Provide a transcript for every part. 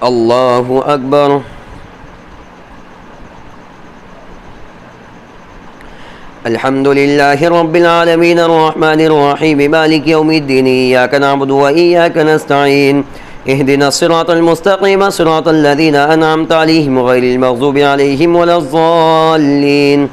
الله أكبر. الحمد لله رب العالمين الرحمن الرحيم مالك يوم الدين إياك نعبد وإياك نستعين اهدنا الصراط المستقيم صراط الذين أنعمت عليهم غير المغضوب عليهم ولا الضالين.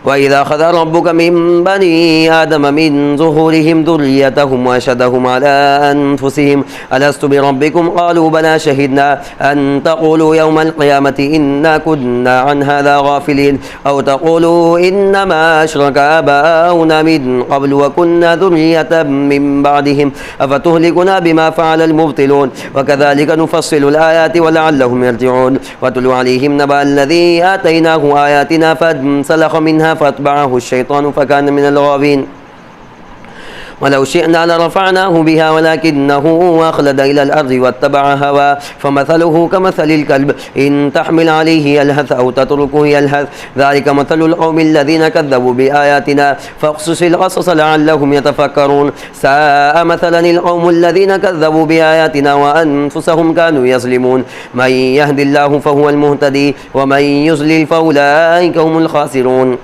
وإذا أخذ ربك من بني آدم من ظهورهم ذريتهم وأشهدهم على أنفسهم ألست بربكم قالوا بلى شهدنا أن تقولوا يوم القيامة إنا كنا عن هذا غافلين أو تقولوا إنما أشرك آباؤنا من قبل وكنا ذرية من بعدهم أفتهلكنا بما فعل المبطلون وكذلك نفصل الآيات ولعلهم يرجعون. واتل عليهم نبأ الذي آتيناه آياتنا فانسلخ منها فاتبعه الشيطان فكان من الغاوين. ولو شئنا لرفعناه بها ولكنه أخلد إلى الأرض واتبع هواه فمثله كمثل الكلب إن تحمل عليه يلهث أو تتركه يلهث ذلك مثل القوم الذين كذبوا بآياتنا فاقصص القصص لعلهم يتفكرون. ساء مثلا القوم الذين كذبوا بآياتنا وأنفسهم كانوا يظلمون. من يهد الله فهو المهتدي ومن يضلل فأولئك هم الخاسرون.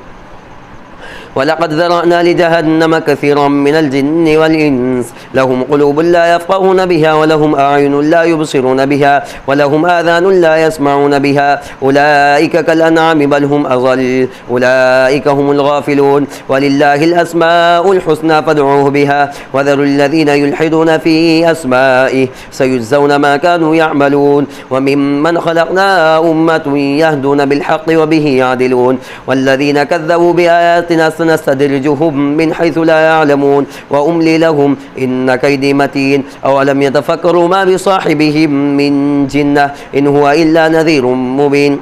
ولقد ذرأنا لجهنم كثيرا من الجن والإنس لهم قلوب لا يفقهون بها ولهم أعين لا يبصرون بها ولهم آذان لا يسمعون بها أولئك كالأنعام بل هم أضل أولئك هم الغافلون. ولله الأسماء الحسنى فادعوه بها وذروا الذين يلحدون في أسمائه سيجزون ما كانوا يعملون. وممن خلقنا أمة يهدون بالحق وبه يعدلون والذين كذبوا بآياتنا سنستدرجهم من حيث لا يعلمون وأملي لهم إن كيدي متين. أولم يتفكروا ما بصاحبهم من جنة إن هو إلا نذير مبين.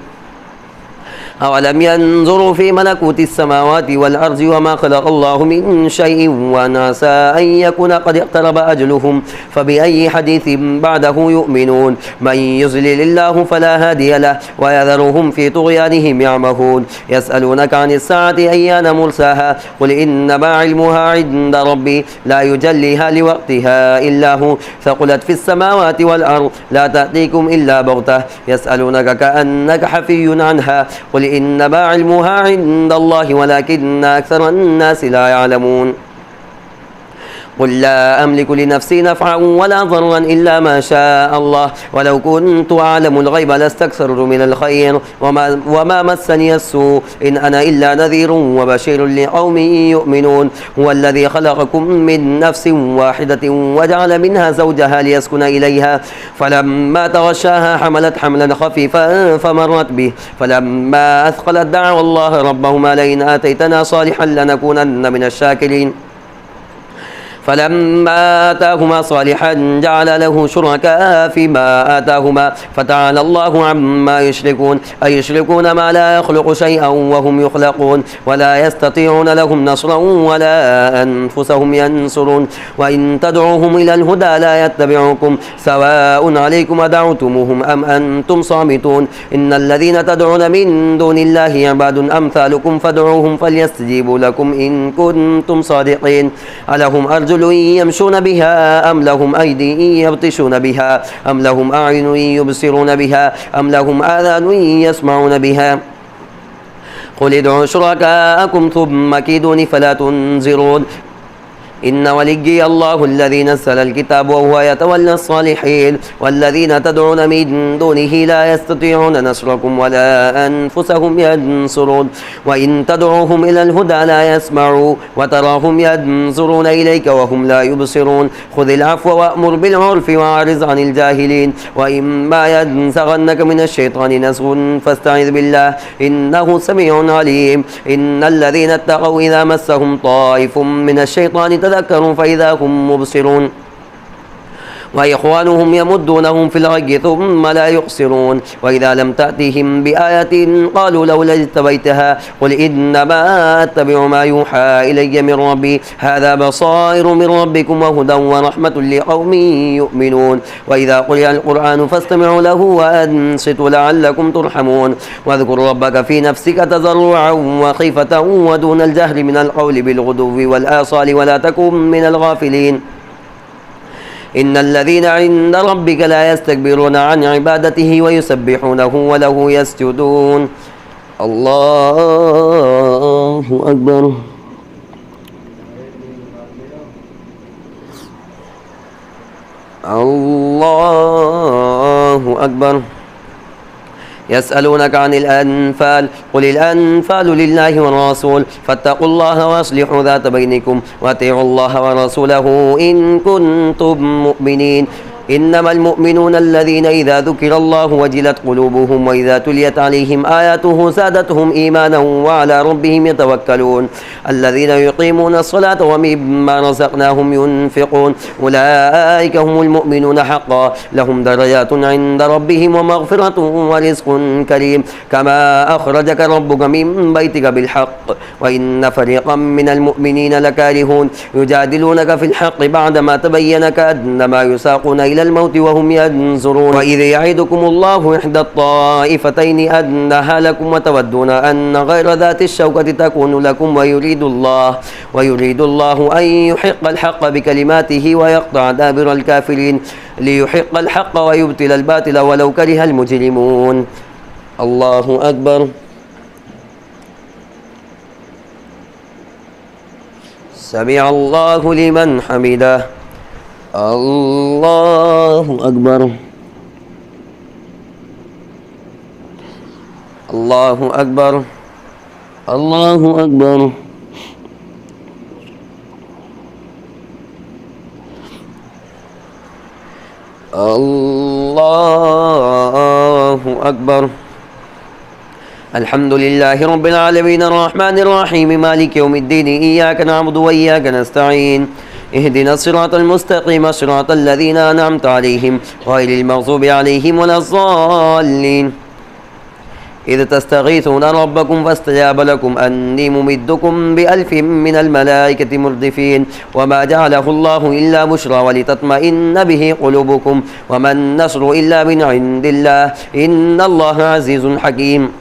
أولم ينظروا في ملكوت السماوات والأرض وما خلق الله من شيء وأن عسى أن يكون قد اقترب أجلهم فبأي حديث بعده يؤمنون. من يضلل الله فلا هادي له ويذرهم في طغيانهم يعمهون. يسألونك عن الساعة أيان مرساها قل إنما علمها عند ربي لا يجليها لوقتها إلا هو ثقلت في السماوات والأرض لا تأتيكم إلا بغتة يسألونك كأنك حفي عنها قل إنما علمها عند الله ولكن أكثر الناس لا يعلمون. قل لا أملك لنفسي نفعا ولا ضرا إلا ما شاء الله ولو كنت أعلم الغيب لاستكثرت من الخير وما مسني السوء إن أنا إلا نذير وبشير لقوم يؤمنون. هو الذي خلقكم من نفس واحدة وجعل منها زوجها ليسكن إليها فلما تغشاها حملت حملا خفيفا فمرت به فلما أثقلت دعوا الله ربهما لئن آتيتنا صالحا لنكونن من الشاكرين. فلما آتاهما صالحا جعل له شركاء فيما آتاهما فتعالى الله عما يشركون أيشركون ما لا يخلق شيئا وهم يخلقون ولا يستطيعون لهم نصرا ولا أنفسهم ينصرون. وإن تدعوهم إلى الهدى لا يتبعوكم سواء عليكم أدعوتموهم أم أنتم صامتون. إن الذين تدعون من دون الله عباد أمثالكم فادعوهم فليستجيبوا لكم إن كنتم صادقين. ألهم أرجل يمشون بها أم لهم أيدي يبطشون بها أم لهم أعين يبصرون بها أم لهم آذان يسمعون بها قل ادعوا شركاءكم ثم كيدوني فلا تنظرون. إن وليي الله الذي نزل الكتاب وهو يتولى الصالحين والذين تدعون من دونه لا يستطيعون نصركم ولا أنفسهم ينصرون. وإن تدعوهم إلى الهدى لا يسمعوا وتراهم ينظرون إليك وهم لا يبصرون. خذ العفو وأمر بالعرف وأعرض عن الجاهلين. وإما ينزغنك من الشيطان نزغ فاستعذ بالله إنه سميع عليم. إن الذين اتقوا إذا مسهم طائف من الشيطان تذكروا فإذا هم مبصرون وإخوانهم يمدونهم في الغي ثم لا يقصرون. وإذا لم تأتهم بآية قالوا لولا اجتبيتها قل إنما أتبع ما يوحى إلي من ربي هذا بصائر من ربكم وهدى ورحمة لقوم يؤمنون. وإذا قرئ القرآن فاستمعوا له وأنصتوا لعلكم ترحمون. واذكر ربك في نفسك تضرعا وخيفة ودون الجهر من القول بالغدو والآصال ولا تكن من الغافلين. إن الذين عند ربك لا يستكبرون عن عبادته ويسبحونه وله يسجدون. الله أكبر. الله أكبر. يسألونك عن الأنفال قل الأنفال لله والرسول فاتقوا الله وأصلحوا ذات بينكم وأطيعوا الله ورسوله إن كنتم مؤمنين. إنما المؤمنون الذين إذا ذكر الله وجلت قلوبهم وإذا تليت عليهم آياته زادتهم إيمانا وعلى ربهم يتوكلون. الذين يقيمون الصلاة ومما رزقناهم ينفقون أولئك هم المؤمنون حقا لهم درجات عند ربهم ومغفرة ورزق كريم. كما أخرجك ربك من بيتك بالحق وإن فريقا من المؤمنين لكارهون يجادلونك في الحق بعدما تبين كأنما يساقون إلى الموت وهم ينظرون. وإذ يعدكم الله إحدى الطائفتين أنها لكم وتودون أن غير ذات الشوكة تكون لكم ويريد الله أن يحق الحق بكلماته ويقطع دابر الكافرين ليحق الحق ويبطل الباطل ولو كره المجرمون. الله أكبر. سمع الله لمن حمده. الله أكبر. الله أكبر. الله أكبر. الله أكبر. الحمد لله رب العالمين الرحمن الرحيم مالك يوم الدين إياك نعبد وإياك نستعين اهدنا الصراط المستقيم صراط الذين أنعمت عليهم غير المغضوب عليهم ولا الضالين. إذ تستغيثون ربكم فاستجاب لكم أني ممدكم بألف من الملائكة مردفين وما جعله الله إلا بشرى ولتطمئن به قلوبكم وما النصر إلا من عند الله إن الله عزيز حكيم.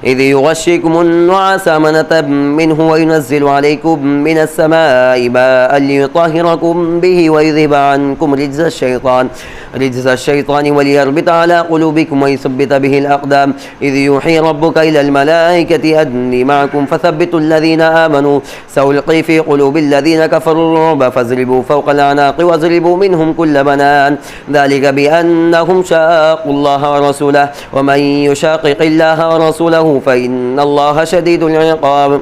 إذ يغشيكم النعاس أمنة منه وينزل عليكم من السماء ماء ليطهركم به ويذهب عنكم رجز الشيطان وليربط على قلوبكم ويثبت به الأقدام. إذ يوحي ربك إلى الملائكة أني معكم فثبتوا الذين آمنوا سألقي في قلوب الذين كفروا الرعب فاضربوا فوق الأعناق واضربوا منهم كل بنان ذلك بأنهم شاقوا الله ورسوله ومن يشاقق الله ورسوله فإن الله شديد العقاب.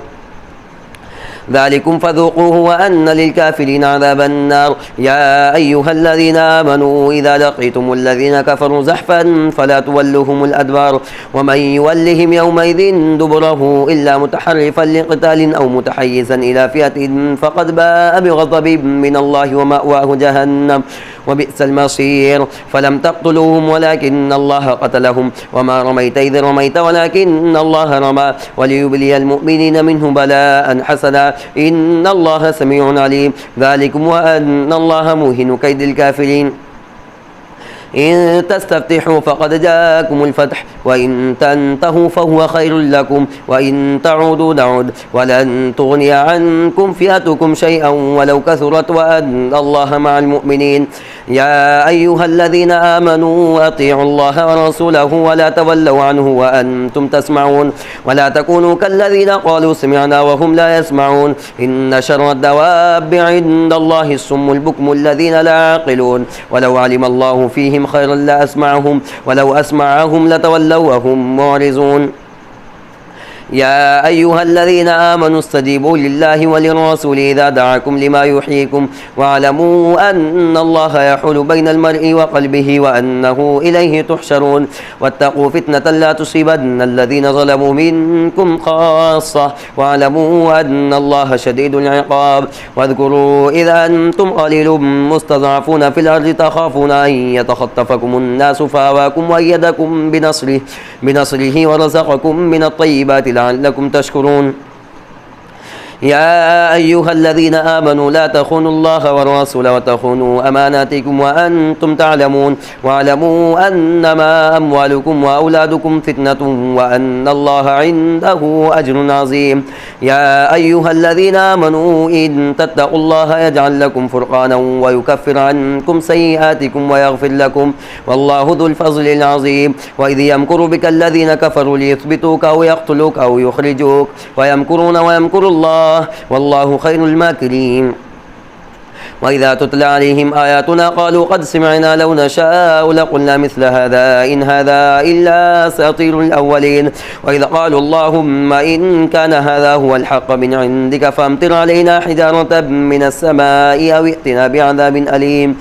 ذلكم فذوقوه وأن للكافرين عذاب النار. يا أيها الذين آمنوا إذا لقيتم الذين كفروا زحفا فلا تولوهم الأدبار ومن يولهم يومئذ دبره إلا متحرفا لقتال أو متحيزا إلى فئة فقد باء بغضب من الله ومأواه جهنم وبئس المصير. فلم تقتلوهم ولكن الله قتلهم وما رميت إذ رميت ولكن الله رمى وليبلي المؤمنين منه بلاء حسنا إن الله سميع عليم. ذلكم وأن الله موهن كيد الكافرين. إن تستفتحوا فقد جاءكم الفتح وإن تنتهوا فهو خير لكم وإن تعودوا نعد ولن تغني عنكم فئتكم شيئا ولو كثرت وأن الله مع المؤمنين. يا أيها الذين آمنوا أطيعوا الله ورسوله ولا تولوا عنه وأنتم تسمعون ولا تكونوا كالذين قالوا سمعنا وهم لا يسمعون. إن شر الدواب عند الله الصم البكم الذين لا يعقلون ولو علم الله فيهم خيرا لأسمعهم ولو أسمعهم لتولوا وهم معرضون. يا أيها الذين آمنوا استجيبوا لله وللرسول إذا دعاكم لما يحييكم واعلموا أن الله يحول بين المرء وقلبه وأنه إليه تحشرون. واتقوا فتنة لا تصيبن الذين ظلموا منكم خاصة واعلموا أن الله شديد العقاب. واذكروا إذا أنتم قليل مستضعفون في الأرض تخافون أن يتخطفكم الناس فآواكم وأيدكم بنصره ورزقكم من الطيبات لعلكم تشكرون. يا أيها الذين آمنوا لا تخونوا الله والرسول وتخونوا أماناتكم وأنتم تعلمون واعلموا أنما أموالكم وأولادكم فتنة وأن الله عنده أجر عظيم يا أيها الذين آمنوا إن تتقوا الله يجعل لكم فرقانا ويكفر عنكم سيئاتكم ويغفر لكم والله ذو الفضل العظيم وإذ يمكر بك الذين كفروا ليثبتوك أو يقتلوك أو يخرجوك ويمكرون ويمكر الله والله خير الماكرين وإذا تتلى عليهم آياتنا قالوا قد سمعنا لو نشاء لقلنا مثل هذا إن هذا إلا أساطير الأولين وإذا قالوا اللهم إن كان هذا هو الحق من عندك فامطر علينا حجارة من السماء أو ائتنا بعذاب أليم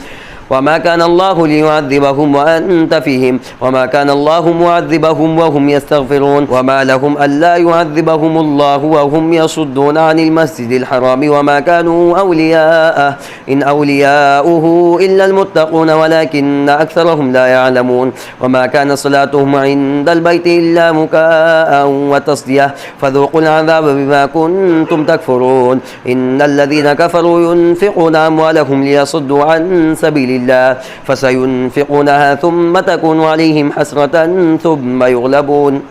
وما كان الله ليعذبهم وأنت فيهم وما كان الله معذبهم وهم يستغفرون وما لهم ألا يعذبهم الله وهم يصدون عن المسجد الحرام وما كانوا أولياءه إن أولياؤه إلا المتقون ولكن أكثرهم لا يعلمون وما كان صلاتهم عند البيت إلا مكاء وتصدية فذوقوا العذاب بما كنتم تكفرون إن الذين كفروا ينفقون أموالهم ليصدوا عن سبيل الله فسينفقونها ثم تكون عليهم حسرة ثم يغلبون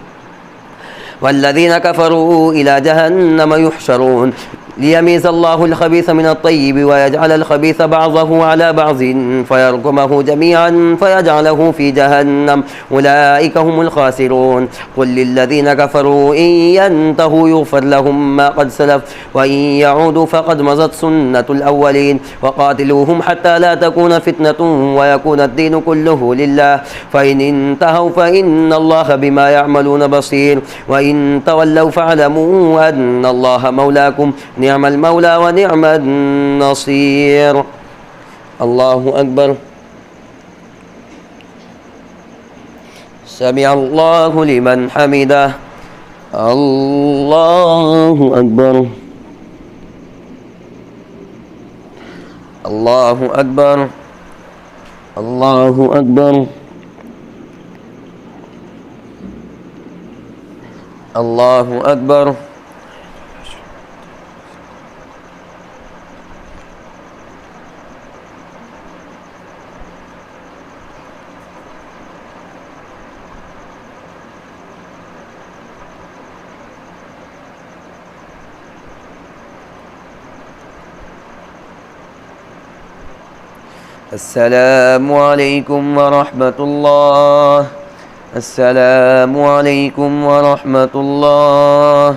والذين كفروا إلى جهنم يحشرون ليميز الله الخبيث من الطيب ويجعل الخبيث بعضه على بعض فيركمه جميعا فيجعله في جهنم أولئك هم الخاسرون قل للذين كفروا إن ينتهوا يغفر لهم ما قد سلف وإن يعودوا فقد مضت سنة الأولين وقاتلوهم حتى لا تكون فتنة ويكون الدين كله لله فإن انتهوا فإن الله بما يعملون بصير وإن تولوا فاعلموا أن الله مولاكم نعم المولى ونعم النصير الله أكبر سمع الله لمن حمده الله أكبر الله أكبر الله أكبر الله أكبر السلام عليكم ورحمة الله السلام عليكم ورحمة الله